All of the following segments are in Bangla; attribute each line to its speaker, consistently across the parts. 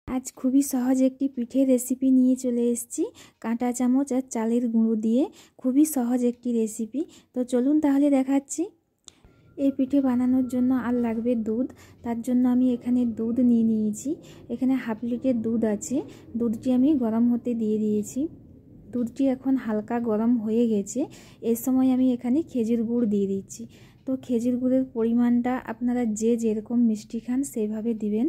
Speaker 1: আজ খুবই সহজ একটি পিঠে রেসিপি নিয়ে চলে এসেছি কাঁটা চামচ আর চালের গুঁড়ো দিয়ে। খুবই সহজ একটি রেসিপি। তো চলুন তাহলে দেখাচ্ছি। এই পিঠে বানানোর জন্য আর লাগবে দুধ। তার জন্য আমি এখানে দুধ নিয়ে নিয়েছি। এখানে হাফ লিটার দুধ আছে। দুধটি আমি গরম হতে দিয়ে দিয়েছি। দুধটি এখন হালকা গরম হয়ে গেছে। এর সময় আমি এখানে খেজুর গুড় দিয়ে দিচ্ছি। তো খেজুর গুড়ের পরিমাণটা আপনারা যে যেরকম মিষ্টি খান সেইভাবে দিবেন।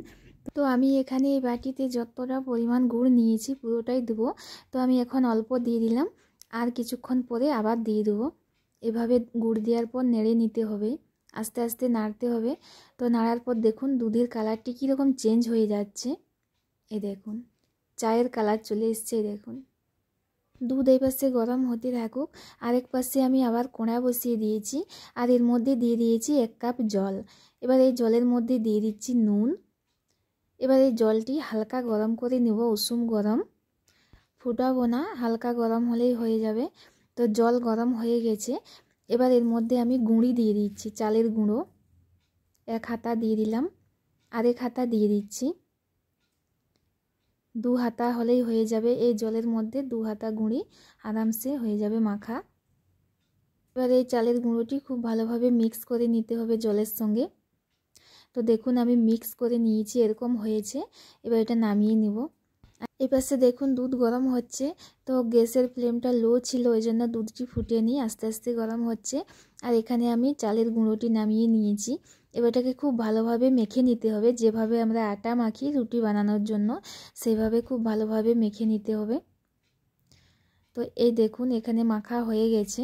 Speaker 1: তো আমি এখানে এই বাটিতে যতটা পরিমাণ গুড় নিয়েছি পুরোটাই দেবো। তো আমি এখন অল্প দিয়ে দিলাম, আর কিছুক্ষণ পরে আবার দিয়ে দেবো। এভাবে গুড় দেওয়ার পর নেড়ে নিতে হবে, আস্তে আস্তে নাড়তে হবে। তো নাড়ার পর দেখুন দুধের কালারটি কীরকম চেঞ্জ হয়ে যাচ্ছে। এই দেখুন চায়ের কালার চলে এসছে। দেখুন দুধ এই পাশে গরম হতে থাকুক। আরেক পাশে আমি আবার কোড়া বসিয়ে দিয়েছি, আর এর মধ্যে দিয়ে দিয়েছি 1 কাপ জল। এবার এই জলের মধ্যে দিয়ে দিচ্ছি নুন। এবার এই জলটি হালকা গরম করে নেব, উষুম গরম, ফুটাবো না, হালকা গরম হলেই হয়ে যাবে। তো জল গরম হয়ে গেছে। এবার এর মধ্যে আমি গুঁড়ি দিয়ে দিচ্ছি, চালের গুঁড়ো 1 হাতা দিয়ে দিলাম, আরেক হাতা দিয়ে দিচ্ছি। 2 হাতা হলেই হয়ে যাবে। এই জলের মধ্যে 2 হাতা গুঁড়ি আরামসে হয়ে যাবে মাখা। এবার এই চালের গুঁড়োটি খুব ভালোভাবে মিক্স করে নিতে হবে জলের সঙ্গে। তো দেখুন আমি মিক্স করে নিয়েছি, এরকম হয়েছে। এবার এটা নামিয়ে নিব। এই পাশে দেখুন দুধ গরম হচ্ছে। তো গ্যাসের ফ্লেমটা লো ছিল, ওই জন্য দুধটি ফুটিয়ে নিয়ে আস্তে আস্তে গরম হচ্ছে। আর এখানে আমি চালের গুঁড়োটি নামিয়ে নিয়েছি। এবার এটাকে খুব ভালোভাবে মেখে নিতে হবে, যেভাবে আমরা আটা মাখি রুটি বানানোর জন্য সেভাবে খুব ভালোভাবে মেখে নিতে হবে। তো এই দেখুন এখানে মাখা হয়ে গেছে।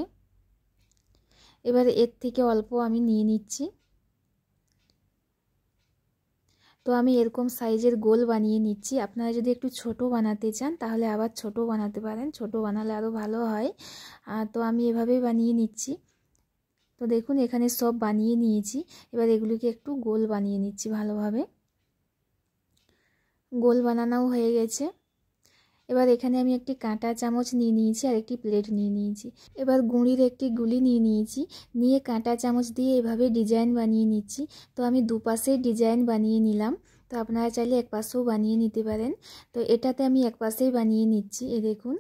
Speaker 1: এবার এর থেকে অল্প আমি নিয়ে নিচ্ছি। তো আমি এরকম সাইজের গোল বানিয়ে নিচ্ছি। আপনারা যদি একটু ছোট বানাতে চান তাহলে আবার ছোট বানাতে পারেন, ছোট বানালে আরও ভালো হয়। তো আমি এভাবেই বানিয়ে নিচ্ছি। তো দেখুন এখানে সব বানিয়ে নিয়েছি। এবার এগুলিকে একটু গোল বানিয়ে নিচ্ছি ভালোভাবে। গোল বানানোও হয়ে গেছে। এবার এখানে আমি একটি কাঁটা চামচ নিয়ে নিয়েছি আর একটি প্লেট নিয়ে নিয়েছি। এবার গুঁড়ির একটি গুলি নিয়ে নিয়েছি, নিয়ে কাঁটা চামচ দিয়ে এভাবে ডিজাইন বানিয়ে নিচ্ছি। তো আমি দুপাশে ডিজাইন বানিয়ে নিলাম। তো আপনারা চাইলে এক পাশেও বানিয়ে নিতে পারেন। তো এটাতে আমি এক পাশেই বানিয়ে নিচ্ছি। এই দেখুন।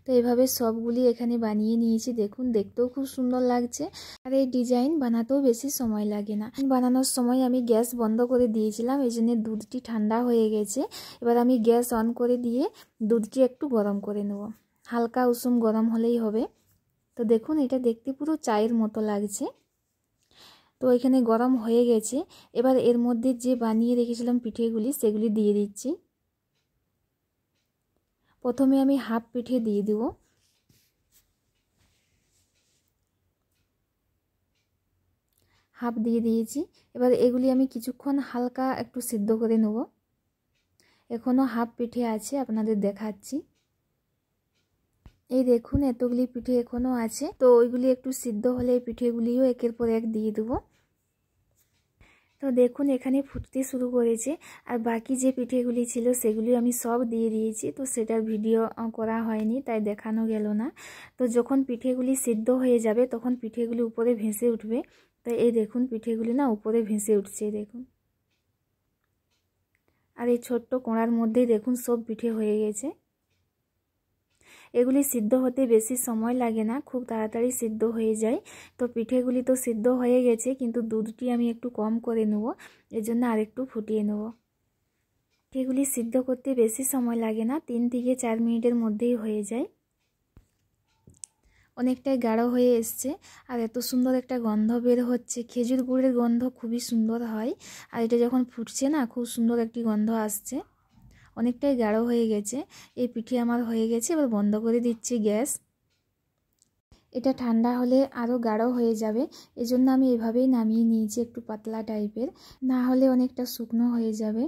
Speaker 1: তো এভাবে সবগুলি এখানে বানিয়ে নিয়েছি। দেখুন দেখতেও খুব সুন্দর লাগছে, আর এই ডিজাইন বানাতেও বেশি সময় লাগে না। বানানোর সময় আমি গ্যাস বন্ধ করে দিয়েছিলাম, এই জন্য দুধটি ঠান্ডা হয়ে গেছে। এবার আমি গ্যাস অন করে দিয়ে দুধটি একটু গরম করে নেব, হালকা উষুম গরম হলেই হবে। তো দেখুন এটা দেখতে পুরো চায়ের মতো লাগছে। তো এখানে গরম হয়ে গেছে। এবার এর মধ্যে যে বানিয়ে রেখেছিলাম পিঠেগুলি সেগুলি দিয়ে দিচ্ছি। প্রথমে আমি হাফ পিঠে দিয়ে দেব। হাফ দিয়ে দিয়েছি। এবার এগুলি আমি কিছুক্ষণ হালকা একটু সিদ্ধ করে নেব। এখনও হাফ পিঠে আছে, আপনাদের দেখাচ্ছি। এই দেখুন এতগুলি পিঠে এখনও আছে। তো ওইগুলি একটু সিদ্ধ হলে এই পিঠেগুলিও একের পর এক দিয়ে দেবো। তো দেখুন এখানে ফুটতে শুরু করেছে, আর বাকি যে পিঠেগুলি ছিল সেগুলি আমি সব দিয়ে দিয়েছি। তো সেটার ভিডিও করা হয়নি, তাই দেখানো গেল না। তো যখন পিঠেগুলি সিদ্ধ হয়ে যাবে তখন পিঠেগুলি উপরে ভেসে উঠবে। তো এই দেখুন পিঠেগুলি না উপরে ভেসে উঠছে, দেখুন। আর এই ছোট্ট কোড়ার মধ্যেই দেখুন সব পিঠে হয়ে গেছে। এগুলি সিদ্ধ হতে বেশি সময় লাগে না, খুব তাড়াতাড়ি সিদ্ধ হয়ে যায়। তো পিঠেগুলি তো সিদ্ধ হয়ে গেছে, কিন্তু দুধটি আমি একটু কম করে নেব, এজন্য আরেকটু ফুটিয়ে নেব। পিঠেগুলি সিদ্ধ করতে বেশি সময় লাগে না, 3 থেকে 4 মিনিটের মধ্যেই হয়ে যায়। অনেকটাই গাঢ় হয়ে এসছে, আর এত সুন্দর একটা গন্ধ বের হচ্ছে। খেজুর গুড়ের গন্ধ খুবই সুন্দর হয়, আর এটা যখন ফুটছে না খুব সুন্দর একটি গন্ধ আসছে। অনেকটাই গাঢ় হয়ে গেছে। এই পিঠে আমার হয়ে গেছে। এবার বন্ধ করে দিচ্ছি গ্যাস। এটা ঠান্ডা হলে আরও গাঢ় হয়ে যাবে, এজন্য আমি এভাবেই নামিয়ে নিয়েছি, একটু পাতলা টাইপের, না হলে অনেকটা শুকনো হয়ে যাবে।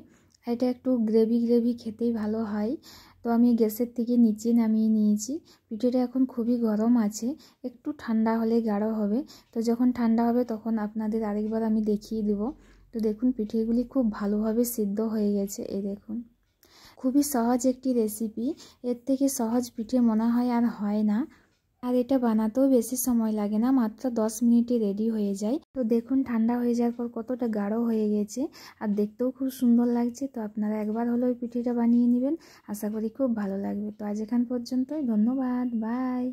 Speaker 1: এটা একটু গ্রেভি গ্রেভি খেতেই ভালো হয়। তো আমি গ্যাসের থেকে নিচে নামিয়ে নিয়েছি। পিঠেটা এখন খুবই গরম আছে, একটু ঠান্ডা হলে গাঢ় হবে। তো যখন ঠান্ডা হবে তখন আপনাদের আরেকবার আমি দেখিয়ে দেব। তো দেখুন পিঠেগুলি খুব ভালোভাবে সিদ্ধ হয়ে গেছে। এই দেখুন খুবই সহজ একটি রেসিপি, এর থেকে সহজ পিঠে মনে হয় আর হয় না। আর এটা বানাতেও বেশি সময় লাগে না, মাত্র 10 মিনিটে রেডি হয়ে যায়। তো দেখুন ঠান্ডা হয়ে যাওয়ার পর কতটা গাঢ় হয়ে গেছে আর দেখতেও খুব সুন্দর লাগছে। তো আপনারা একবার হলো ওই পিঠেটা বানিয়ে নেবেন, আশা করি খুব ভালো লাগবে। তো আজ এখান পর্যন্তই, ধন্যবাদ, বাই।